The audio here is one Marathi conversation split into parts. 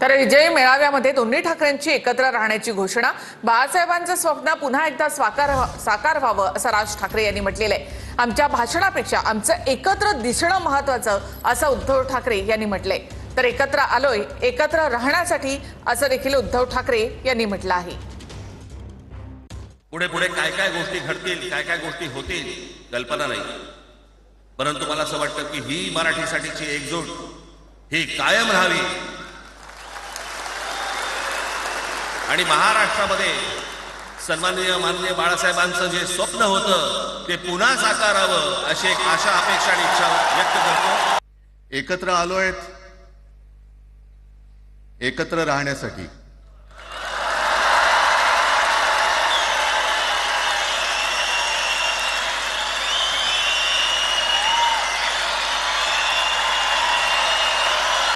तर विजयी मेळाव्यामध्ये दोन्ही ठाकरेंची एकत्र राहण्याची घोषणा, बाळासाहेबांचं स्वप्न पुन्हा एकदा साकार व्हावं असं राज ठाकरे यांनी म्हटलेलं आहे। आमच्या भाषणापेक्षा आमचं एकत्र दिसणं महत्त्वाचं असं उद्धव ठाकरे यांनी म्हटलंय। तर एकत्र आलोय एकत्र राहण्यासाठी असं देखील उद्धव ठाकरे यांनी म्हटलं आहे। पुढे पुढे काय काय गोष्टी घडतील, काय काय गोष्टी होतील कल्पना नाही, परंतु मला असं वाटतं की ही मराठीसाठीची एकजूट ही कायम राहावी आणि महाराष्ट्रामध्ये सन्माननीय माननीय बाळासाहेबांचं जे स्वप्न होतं ते पुन्हा साकारावं अशी एक आशा, अपेक्षा आणि इच्छा व्यक्त करतो। एकत्र आलोय एकत्र राहण्यासाठी।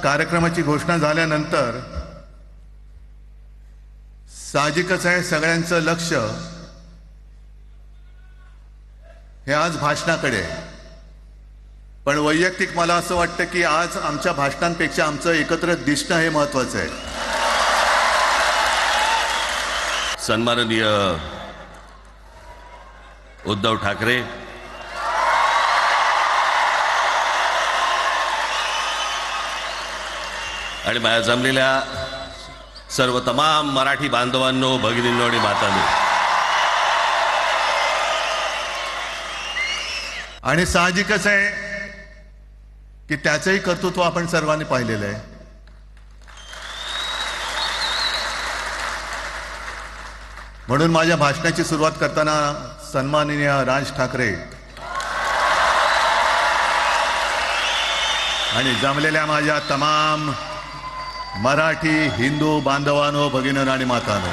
कार्यक्रमाची घोषणा झाल्यानंतर साहजिकच आहे सगळ्यांचं लक्ष हे आज भाषणाकडे आहे, पण वैयक्तिक मला असं वाटतं की आज आमच्या भाषणांपेक्षा आमचं एकत्र दिसणं हे महत्त्वाचं आहे। सन्माननीय उद्धव ठाकरे आणि माझ्या जमलेल्या सर्व तमाम मराठी बांधवांनो, भगिनींनो आणि मातांनो, आणि साहजिकच आहे की त्याचंही कर्तृत्व आपण सर्वांनी पाहिलेलं आहे। म्हणून माझ्या भाषणाची सुरुवात करताना सन्माननीय राज ठाकरे आणि जमलेल्या माझ्या तमाम मराठी हिंदू बांधवांनो, भगिनींनो आणि मातांनो,